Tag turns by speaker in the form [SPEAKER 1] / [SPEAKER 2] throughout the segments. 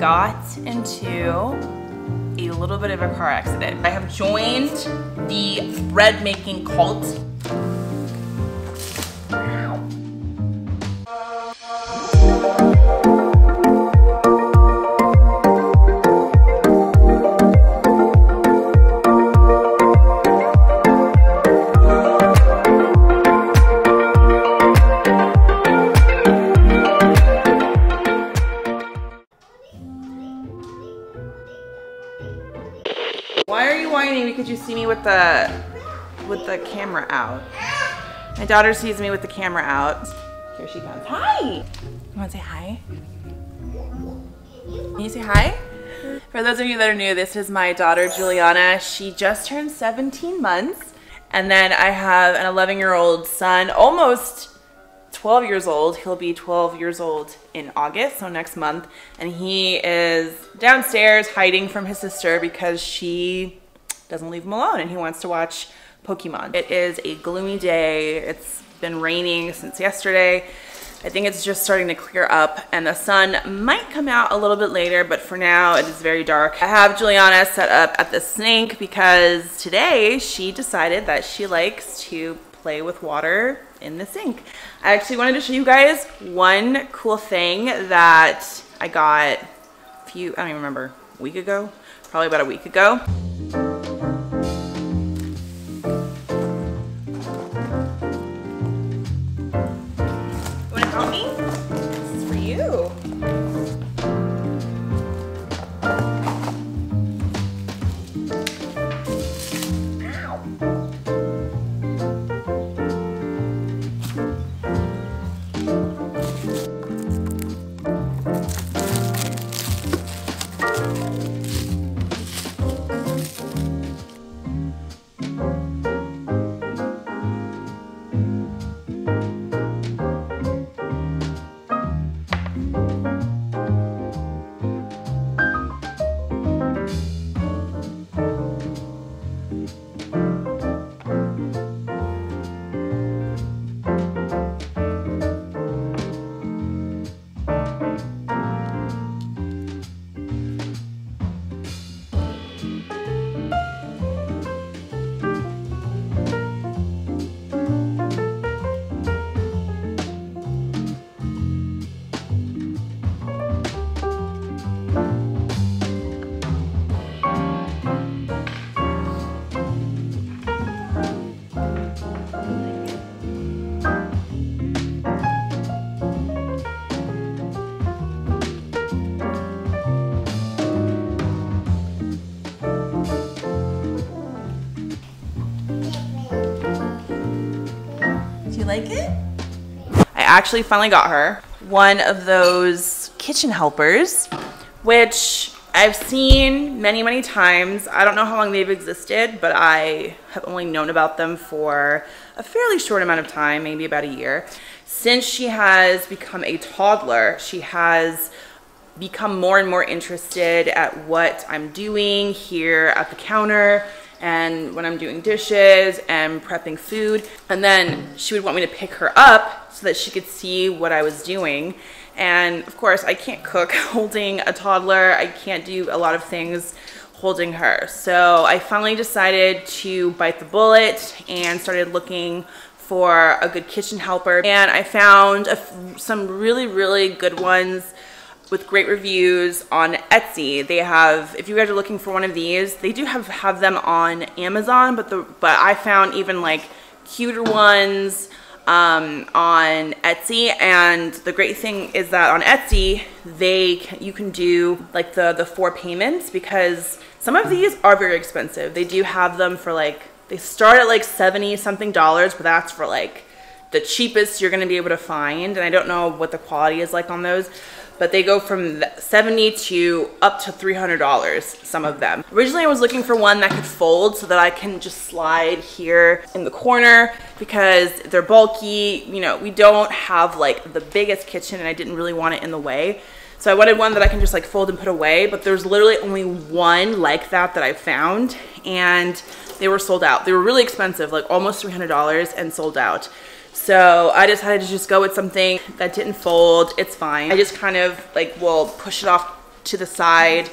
[SPEAKER 1] got into a little bit of a car accident. I have joined the bread making cult. Why are you whining? Because you see me with the camera out. My daughter sees me with the camera out. Here she comes. Hi! You wanna say hi? Can you say hi? For those of you that are new, this is my daughter Juliana. She just turned 17 months. And then I have an 11-year-old son, almost 12 years old. He'll be 12 years old in August, so next month. And he is downstairs hiding from his sister because she doesn't leave him alone and he wants to watch Pokemon. It is a gloomy day. It's been raining since yesterday. I think it's just starting to clear up and the sun might come out a little bit later, but for now it is very dark. I have Juliana set up at the sink because today she decided that she likes to play with water in the sink. I actually wanted to show you guys one cool thing that I got I don't even remember, a week ago? Probably about a week ago. You wanna help me? This is for you. Like it? I actually finally got her one of those kitchen helpers, which I've seen many times. I don't know how long they've existed, but I have only known about them for a fairly short amount of time, maybe about a year. Since she has become a toddler, she has become more and more interested at what I'm doing here at the counter and when I'm doing dishes and prepping food. And then she would want me to pick her up so that she could see what I was doing. And of course, I can't cook holding a toddler. I can't do a lot of things holding her. So I finally decided to bite the bullet and started looking for a good kitchen helper. And I found some really good ones with great reviews on Etsy. They have, if you guys are looking for one of these, they do have them on Amazon, but I found even like cuter ones on Etsy. And the great thing is that on Etsy, you can do like the 4 payments, because some of these are very expensive. They do have them for like, they start at like 70 something dollars, but that's for like the cheapest you're gonna be able to find. And I don't know what the quality is like on those, but they go from 70 to up to $300, some of them. Originally I was looking for one that could fold so that I can just slide here in the corner, because they're bulky. You know, we don't have like the biggest kitchen and I didn't really want it in the way. So I wanted one that I can just like fold and put away, but there's literally only one like that I found, and they were sold out. They were really expensive, like almost $300, and sold out. So I decided to just go with something that didn't fold. It's fine. I just kind of like will push it off to the side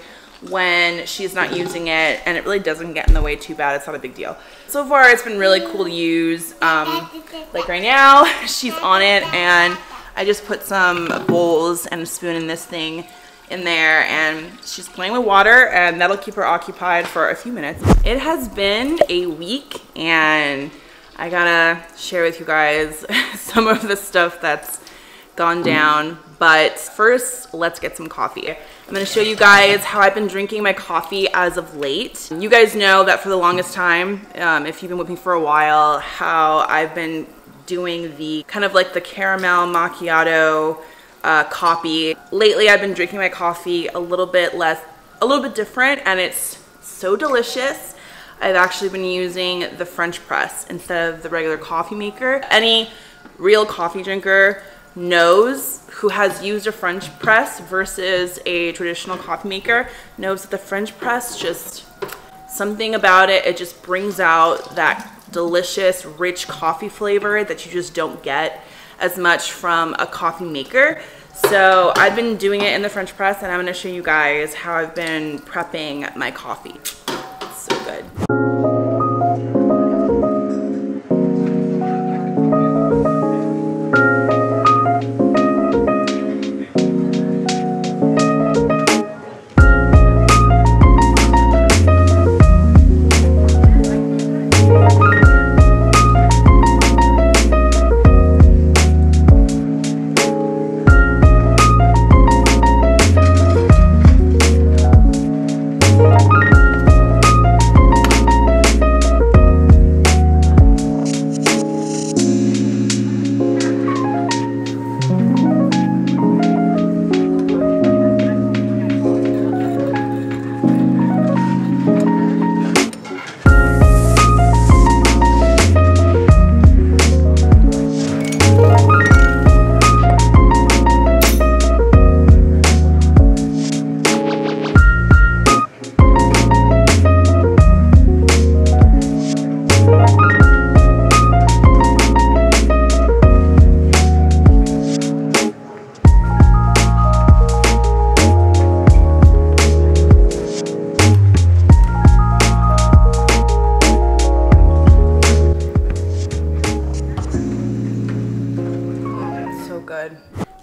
[SPEAKER 1] when she's not using it, and it really doesn't get in the way too bad. It's not a big deal. So far it's been really cool to use. Like right now she's on it, and I just put some bowls and a spoon in this thing in there, and she's playing with water, and that'll keep her occupied for a few minutes. It has been a week, and I gotta share with you guys some of the stuff that's gone down. But first, let's get some coffee. I'm gonna show you guys how I've been drinking my coffee as of late. You guys know that for the longest time, if you've been with me for a while, how I've been doing the kind of like the caramel macchiato coffee. Lately, I've been drinking my coffee a little bit different, and it's so delicious. I've actually been using the French press instead of the regular coffee maker. Any real coffee drinker knows, who has used a French press versus a traditional coffee maker, knows that the French press, just something about it, it just brings out that delicious, rich coffee flavor that you just don't get as much from a coffee maker. So I've been doing it in the French press, and I'm gonna show you guys how I've been prepping my coffee. It's so good.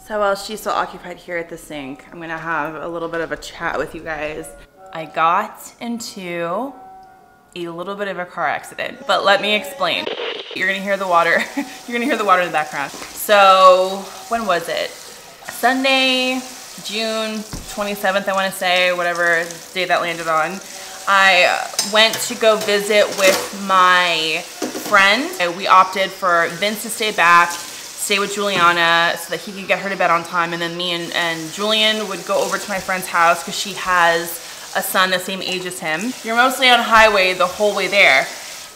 [SPEAKER 1] So while she's still occupied here at the sink, I'm gonna have a little bit of a chat with you guys. I got into a little bit of a car accident, but let me explain. You're gonna hear the water. You're gonna hear the water in the background. So when was it? Sunday, June 27th, I wanna say, whatever day that landed on. I went to go visit with my friend. We opted for Vince to stay back, stay with Juliana so that he could get her to bed on time, and then me and Julian would go over to my friend's house because she has a son the same age as him. You're mostly on highway the whole way there.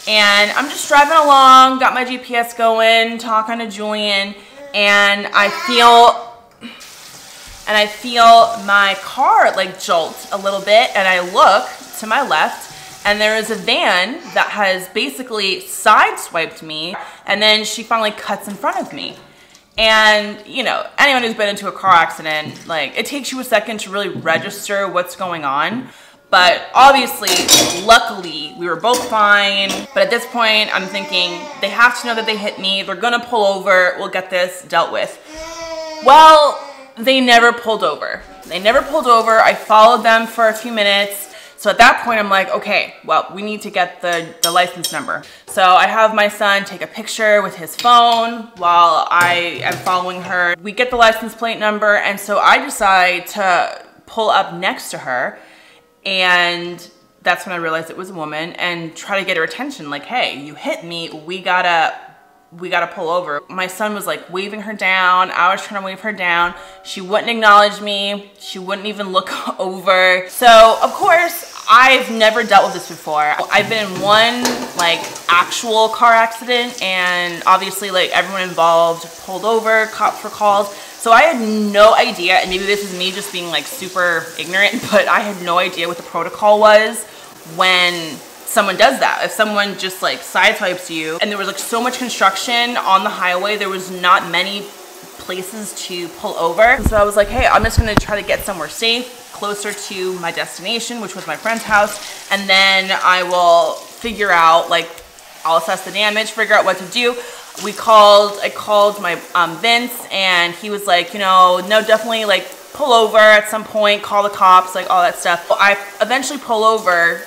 [SPEAKER 1] And I'm just driving along, got my GPS going, talking to Julian, and I feel my car like jolt a little bit, and I look to my left, and there is a van that has basically sideswiped me, and then she finally cuts in front of me. And, you know, anyone who's been into a car accident, like, it takes you a second to really register what's going on. But obviously, luckily, we were both fine. But at this point, I'm thinking, they have to know that they hit me. They're gonna pull over. We'll get this dealt with. Well, they never pulled over. They never pulled over. I followed them for a few minutes. So at that point, I'm like, okay, well, we need to get the license number. So I have my son take a picture with his phone while I am following her. We get the license plate number, and so I decide to pull up next to her, and that's when I realized it was a woman, and try to get her attention, like, hey, you hit me, we gotta pull over. My son was like waving her down. I was trying to wave her down. She wouldn't acknowledge me. She wouldn't even look over. So of course, I've never dealt with this before. I've been in one like actual car accident, and obviously like everyone involved pulled over, cop for calls. So I had no idea, and maybe this is me just being like super ignorant, but I had no idea what the protocol was when someone does that. If someone just like sideswipes you, and there was like so much construction on the highway, there was not many places to pull over. So I was like, hey, I'm just gonna try to get somewhere safe, closer to my destination, which was my friend's house, and then I will figure out, like, I'll assess the damage, figure out what to do. I called my Vince, and he was like, you know, no, definitely like pull over at some point, call the cops, like all that stuff. I eventually pull over,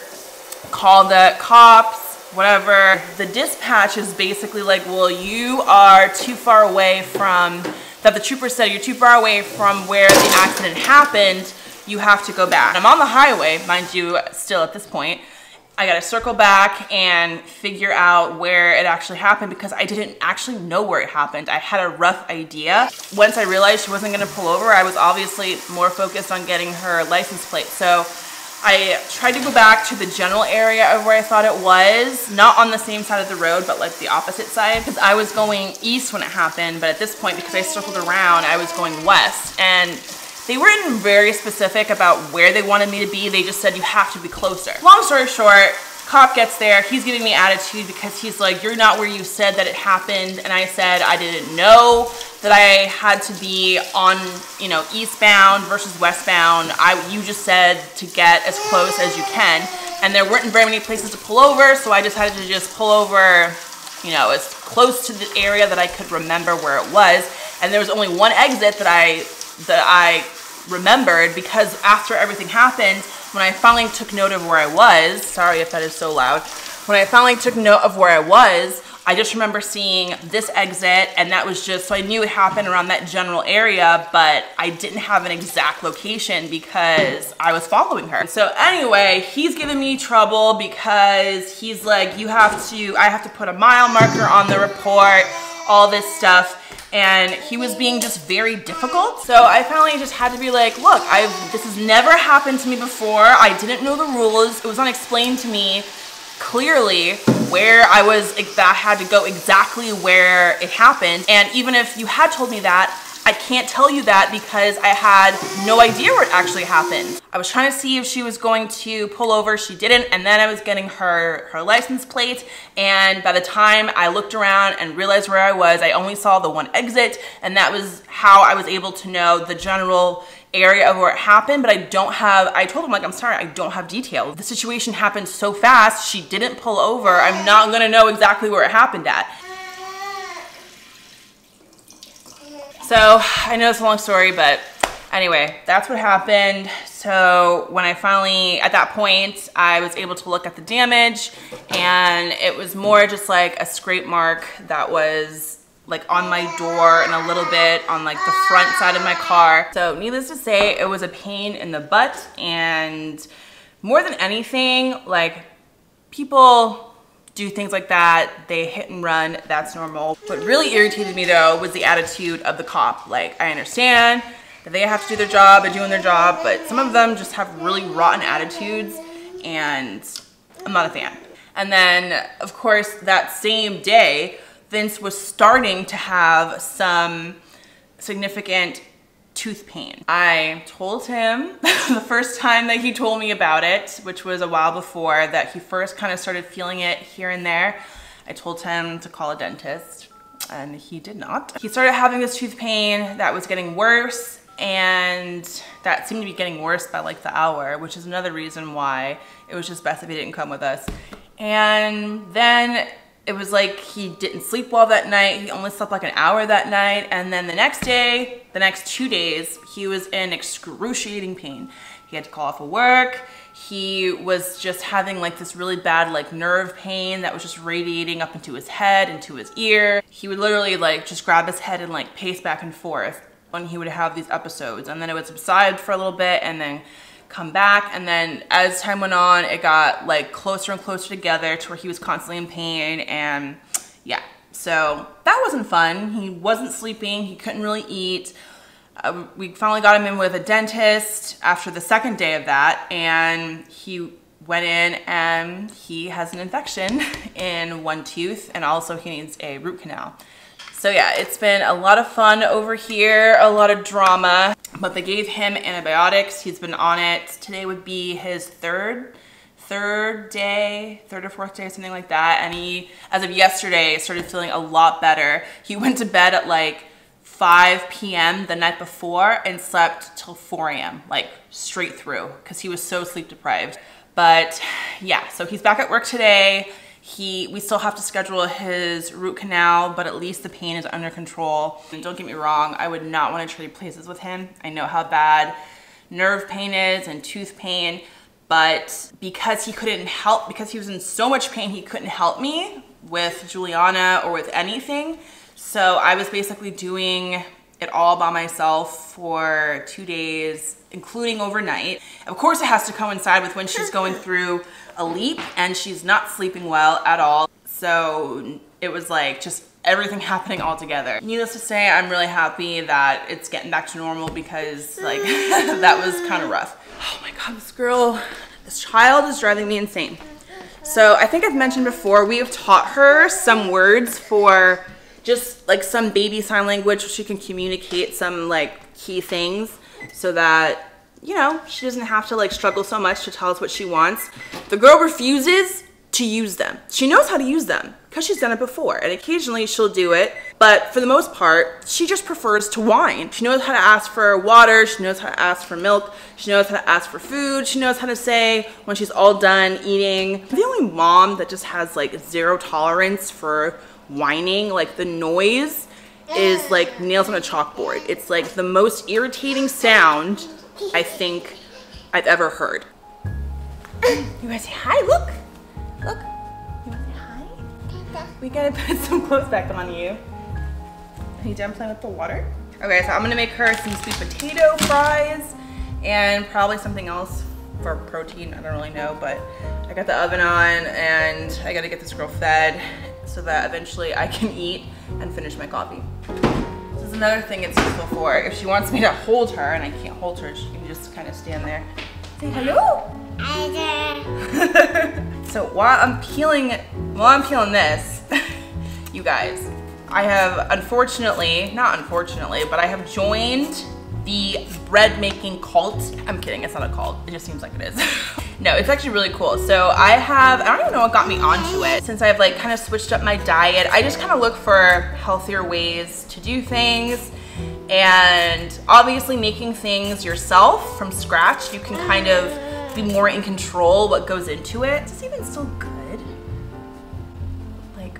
[SPEAKER 1] call the cops, whatever. The dispatch is basically like, well, you are too far away from, that the trooper said you're too far away from where the accident happened, you have to go back. I'm on the highway, mind you, still at this point. I gotta circle back and figure out where it actually happened because I didn't actually know where it happened. I had a rough idea. Once I realized she wasn't gonna pull over, I was obviously more focused on getting her license plate. So I tried to go back to the general area of where I thought it was, not on the same side of the road, but like the opposite side, because I was going east when it happened, but at this point, because I circled around, I was going west. And they weren't very specific about where they wanted me to be. They just said, you have to be closer. Long story short, cop gets there. He's giving me attitude because he's like, you're not where you said that it happened. And I said, I didn't know that I had to be on, you know, eastbound versus westbound. You just said to get as close as you can. And there weren't very many places to pull over. So I decided to just pull over, you know, as close to the area that I could remember where it was. And there was only one exit that I remembered because after everything happened, when I finally took note of where I was, sorry if that is so loud, when I finally took note of where I was, I just remember seeing this exit, and that was just, so I knew it happened around that general area, but I didn't have an exact location because I was following her. So anyway, he's giving me trouble because he's like, I have to put a mile marker on the report, all this stuff. And he was being just very difficult. So I finally just had to be like, look, this has never happened to me before. I didn't know the rules. It was unexplained to me clearly where I had to go exactly where it happened. And even if you had told me that, I can't tell you that because I had no idea where it actually happened. I was trying to see if she was going to pull over, she didn't, and then I was getting her license plate, and by the time I looked around and realized where I was, I only saw the one exit, and that was how I was able to know the general area of where it happened, but I told him, like, I'm sorry, I don't have details. The situation happened so fast, she didn't pull over, I'm not gonna know exactly where it happened at. So I know it's a long story, but anyway, that's what happened. So when I finally, at that point, I was able to look at the damage, and it was more just like a scrape mark that was like on my door and a little bit on like the front side of my car. So needless to say, it was a pain in the butt, and more than anything, like, people do things like that, they hit and run, that's normal. What really irritated me though was the attitude of the cop. Like, I understand that they have to do their job, they're doing their job, but some of them just have really rotten attitudes, and I'm not a fan. And then, of course, that same day, Vince was starting to have some significant tooth pain. I told him the first time that he told me about it, which was a while before, that he first kind of started feeling it here and there. I told him to call a dentist, and he did not. He started having this tooth pain that was getting worse, and that seemed to be getting worse by like the hour, which is another reason why it was just best if he didn't come with us. And then it was like he didn't sleep well that night. He only slept like an hour that night. And then the next day, the next 2 days, he was in excruciating pain. He had to call off of work. He was just having like this really bad like nerve pain that was just radiating up into his head, into his ear. He would literally like just grab his head and like pace back and forth when he would have these episodes. And then it would subside for a little bit and then come back, and then as time went on, it got like closer and closer together to where he was constantly in pain. And yeah, so that wasn't fun. He wasn't sleeping, he couldn't really eat. We finally got him in with a dentist after the second day of that, and he went in and he has an infection in one tooth, and also he needs a root canal. So yeah, it's been a lot of fun over here, a lot of drama, but they gave him antibiotics. He's been on it. Today would be his third or fourth day, something like that. And he, as of yesterday, started feeling a lot better. He went to bed at like 5 p.m. the night before and slept till 4 a.m. like straight through because he was so sleep deprived. But yeah, so he's back at work today. We still have to schedule his root canal, but at least the pain is under control. And don't get me wrong, I would not want to trade places with him. I know how bad nerve pain is and tooth pain, but because he couldn't help, because he was in so much pain, he couldn't help me with Juliana or with anything. So I was basically doing it all by myself for 2 days, including overnight. Of course, it has to coincide with when she's going through a leap and she's not sleeping well at all. So it was like just everything happening all together. Needless to say, I'm really happy that it's getting back to normal because like that was kind of rough. Oh my God, this child is driving me insane. So I think I've mentioned before, we have taught her some words for just like some baby sign language so she can communicate some like key things so that, you know, she doesn't have to like struggle so much to tell us what she wants. The girl refuses to use them. She knows how to use them because she's done it before, and occasionally she'll do it, but for the most part, she just prefers to whine. She knows how to ask for water, she knows how to ask for milk, she knows how to ask for food, she knows how to say when she's all done eating. I'm the only mom that just has like zero tolerance for whining. Like the noise is like nails on a chalkboard. It's like the most irritating sound I think I've ever heard. You wanna say hi? Look. Look. You wanna say hi? We gotta put some clothes back on you. Are you done playing with the water? Okay, so I'm gonna make her some sweet potato fries and probably something else for protein. I don't really know, but I got the oven on and I gotta get this girl fed so that eventually I can eat and finish my coffee. This is another thing it's useful for. If she wants me to hold her and I can't hold her, she can just kind of stand there. Say hello. So while I'm peeling this, you guys, I have not unfortunately, but I have joined the bread making cult. I'm kidding, it's not a cult. It just seems like it is. No, it's actually really cool. So I don't even know what got me onto it. Since I've like kind of switched up my diet, I just kind of look for healthier ways to do things. And obviously making things yourself from scratch, you can kind of be more in control what goes into it. Is this even still good? Like,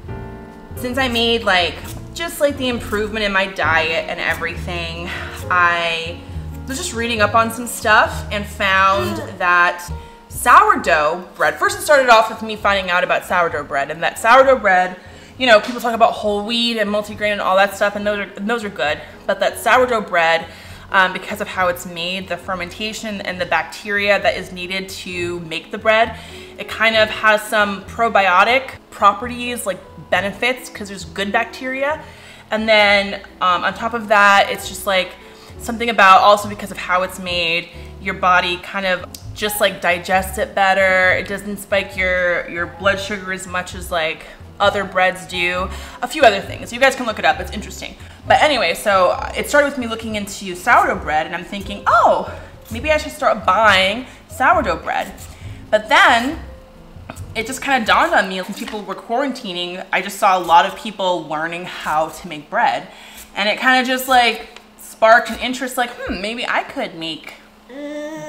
[SPEAKER 1] since I made like, just like the improvement in my diet and everything, I was just reading up on some stuff and found that sourdough bread, first it started off with me finding out about sourdough bread, and that sourdough bread, you know, people talk about whole wheat and multigrain and all that stuff, and those are good, but that sourdough bread, because of how it's made, the fermentation and the bacteria that is needed to make the bread, it kind of has some probiotic properties, like benefits, because there's good bacteria. And then on top of that, it's just like something about also because of how it's made, your body kind of just like digests it better. It doesn't spike your blood sugar as much as like other breads do. A few other things. You guys can look it up, it's interesting. But anyway, so it started with me looking into sourdough bread, and I'm thinking, oh, maybe I should start buying sourdough bread. But then it just kind of dawned on me, when people were quarantining, I just saw a lot of people learning how to make bread. And it kind of just like sparked an interest, like, maybe I could make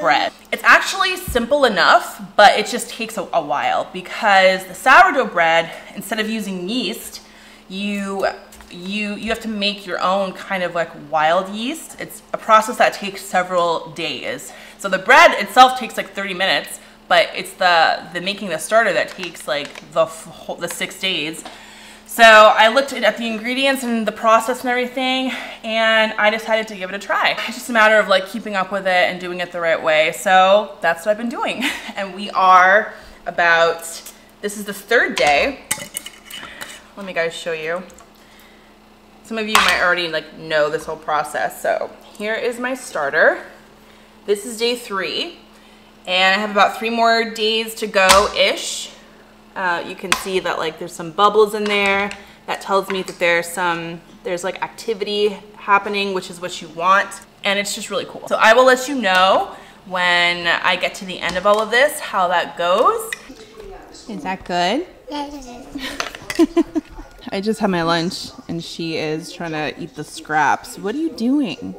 [SPEAKER 1] bread. It's actually simple enough, but it just takes a while, because the sourdough bread, instead of using yeast, you have to make your own kind of like wild yeast. It's a process that takes several days. So the bread itself takes like 30 minutes, but it's the making the starter that takes like the 6 days. So I looked at the ingredients and the process and everything, and I decided to give it a try. It's just a matter of like keeping up with it and doing it the right way. So that's what I've been doing. And we are this is the 3rd day. Let me guys show you. Some of you might already like know this whole process. So here is my starter. This is day 3, and I have about 3 more days to go-ish. You can see that like there's some bubbles in there. That tells me that there's like activity happening, which is what you want. And it's just really cool. So I will let you know when I get to the end of all of this, how that goes. Is that good? I just had my lunch and she is trying to eat the scraps. What are you doing?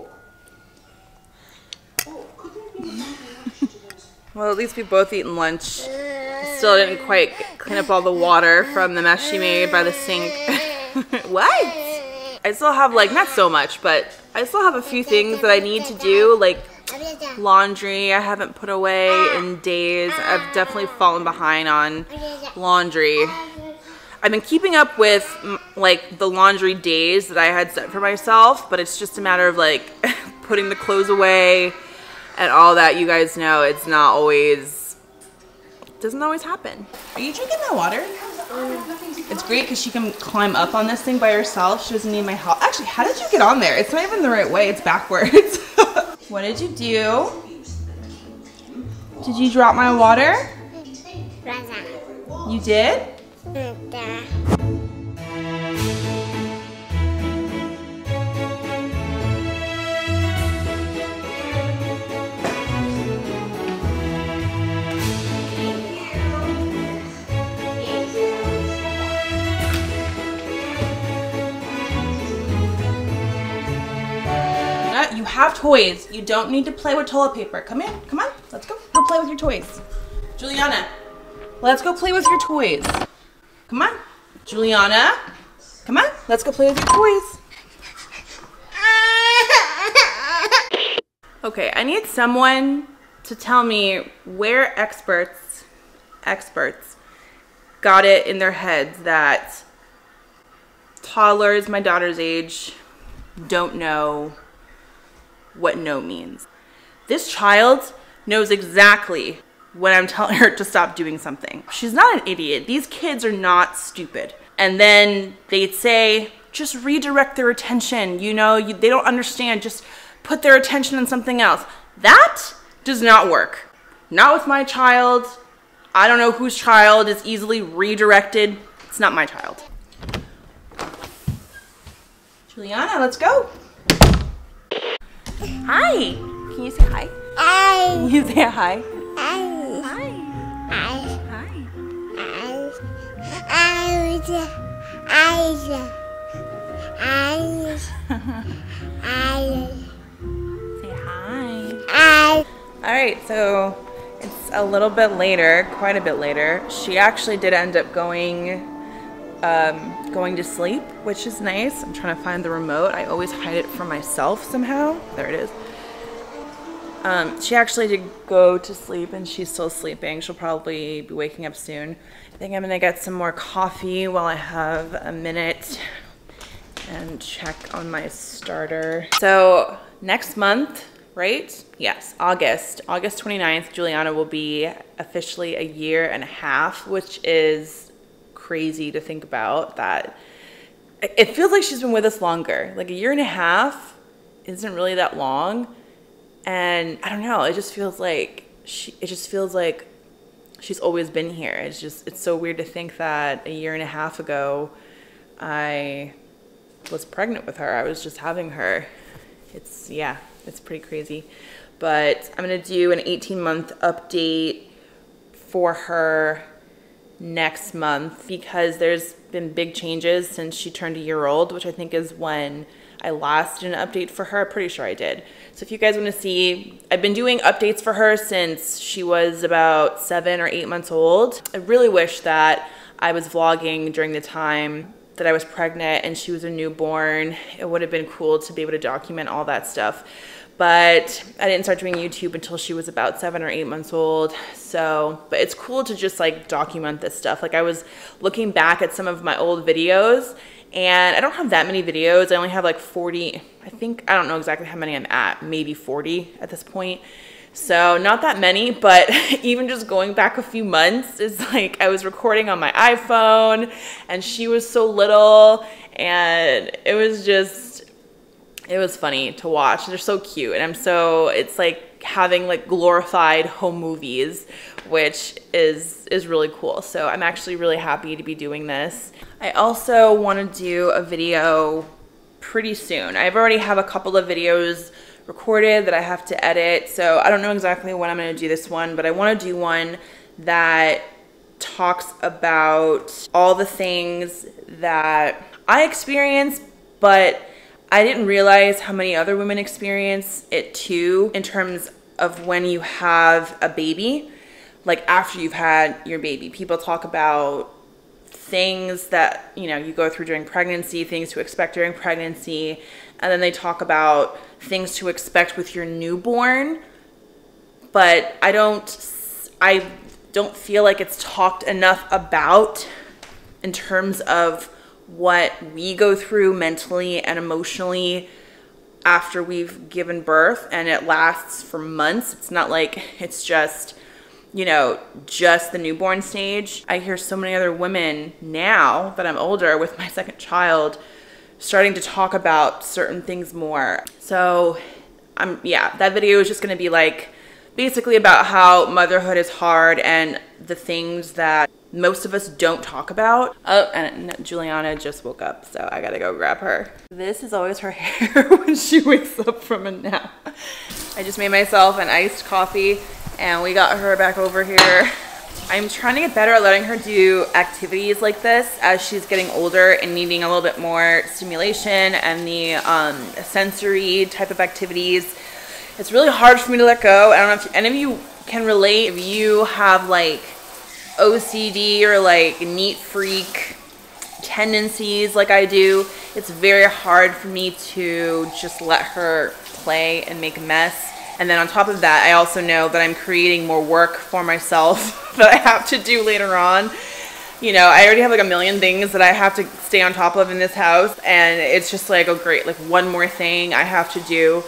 [SPEAKER 1] Well, at least we both eaten lunch. Still didn't quite clean up all the water from the mess she made by the sink. What? I still have, like, not so much, but I still have a few things that I need to do, like laundry I haven't put away in days. I've definitely fallen behind on laundry. I've been keeping up with, like, the laundry days that I had set for myself, but it's just a matter of, like, putting the clothes away and all that. You guys know it's not always, doesn't always happen. Are you drinking that water? It's great because she can climb up on this thing by herself. She doesn't need my help. Actually, how did you get on there? It's not even the right way. It's backwards. What did you do? Did you drop my water? You did? You have toys. You don't need to play with toilet paper. Come in. Come on. Let's go. Go play with your toys. Juliana, let's go play with your toys. Come on. Juliana, come on. Let's go play with your toys. Okay, I need someone to tell me where experts got it in their heads that toddlers my daughter's age don't know what no means. This child knows exactly when I'm telling her to stop doing something. She's not an idiot. These kids are not stupid. And then they'd say, just redirect their attention. You know, they don't understand. Just put their attention on something else. That does not work. Not with my child. I don't know whose child is easily redirected. It's not my child. Juliana, let's go. Hi. Can you say hi? Hi. Can you say hi? Hi. Hi. Hi. Say hi. All right, so it's a little bit later, quite a bit later. She actually did end up going to sleep, which is nice. I'm trying to find the remote. I always hide it from myself somehow. There it is. She actually did go to sleep and she's still sleeping. She'll probably be waking up soon. I think I'm gonna get some more coffee while I have a minute and check on my starter. So next month, right? Yes, August 29th, Juliana will be officially 1.5 years, which is crazy to think about. That it feels like she's been with us longer. Like 1.5 years isn't really that long. And I don't know, it just feels like she's always been here. It's so weird to think that 1.5 years ago I was pregnant with her. I was just having her. It's pretty crazy. But I'm gonna do an 18-month update for her next month because there's been big changes since she turned 1 year old, which I think is when I last did an update for her. I'm pretty sure I did. So if you guys want to see, I've been doing updates for her since she was about 7 or 8 months old. I really wish that I was vlogging during the time that I was pregnant and she was a newborn. It would have been cool to be able to document all that stuff. But I didn't start doing YouTube until she was about 7 or 8 months old. So, but it's cool to just like document this stuff. Like I was looking back at some of my old videos and I don't have that many videos. I only have like 40, I think. I don't know exactly how many I'm at, maybe 40 at this point. So not that many, but even just going back a few months is like I was recording on my iPhone and she was so little and it was funny to watch. They're so cute and it's like having like glorified home movies, which is really cool. So I'm actually really happy to be doing this. I also want to do a video pretty soon. I already have a couple of videos recorded that I have to edit, so I don't know exactly when I'm going to do this one, but I want to do one that talks about all the things that I experienced, but I didn't realize how many other women experience it too, in terms of when you have a baby, like after you've had your baby. People talk about things that, you know, you go through during pregnancy, things to expect during pregnancy, and then they talk about things to expect with your newborn. But I don't feel like it's talked enough about in terms of what we go through mentally and emotionally after we've given birth, and it lasts for months. It's not like it's just, you know, just the newborn stage. I hear so many other women now that I'm older with my second child starting to talk about certain things more. So yeah, that video is just gonna be like basically about how motherhood is hard and the things that most of us don't talk about. Oh, and Juliana just woke up, so I gotta go grab her. This is always her hair when she wakes up from a nap. I just made myself an iced coffee and we got her back over here. I'm trying to get better at letting her do activities like this as she's getting older and needing a little bit more stimulation and the sensory type of activities. It's really hard for me to let go. I don't know if any of you can relate. If you have like OCD or like neat freak tendencies like I do, it's very hard for me to just let her play and make a mess. And then on top of that, I also know that I'm creating more work for myself that I have to do later on. You know, I already have like a million things that I have to stay on top of in this house, and it's just like, oh great, like one more thing I have to do.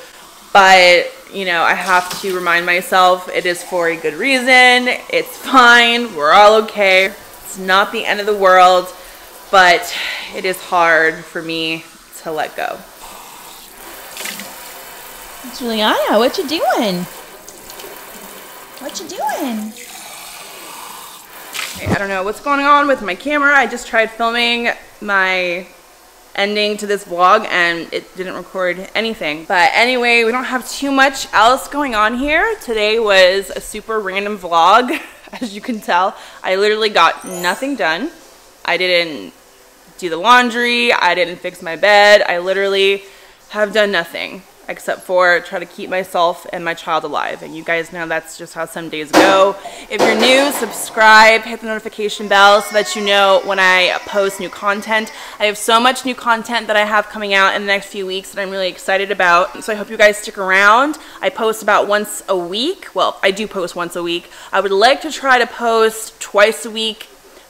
[SPEAKER 1] But, you know, I have to remind myself it is for a good reason. It's fine. We're all okay. It's not the end of the world, but it is hard for me to let go.
[SPEAKER 2] Juliana, what you doing? What you doing?
[SPEAKER 1] I don't know what's going on with my camera. I just tried filming my ending to this vlog and it didn't record anything. But anyway, we don't have too much else going on here. Today was a super random vlog, as you can tell. I literally got nothing done. I didn't do the laundry. I didn't fix my bed. I literally have done nothing except for try to keep myself and my child alive. And you guys know that's just how some days go. If you're new, subscribe, hit the notification bell so that you know when I post new content. I have so much new content that I have coming out in the next few weeks that I'm really excited about. So I hope you guys stick around. I post about once a week. Well, I do post once a week. I would like to try to post twice a week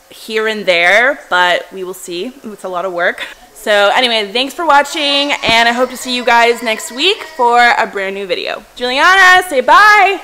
[SPEAKER 1] here and there, but we will see. It's a lot of work. So anyway, thanks for watching, and I hope to see you guys next week for a brand new video. Juliana, say bye!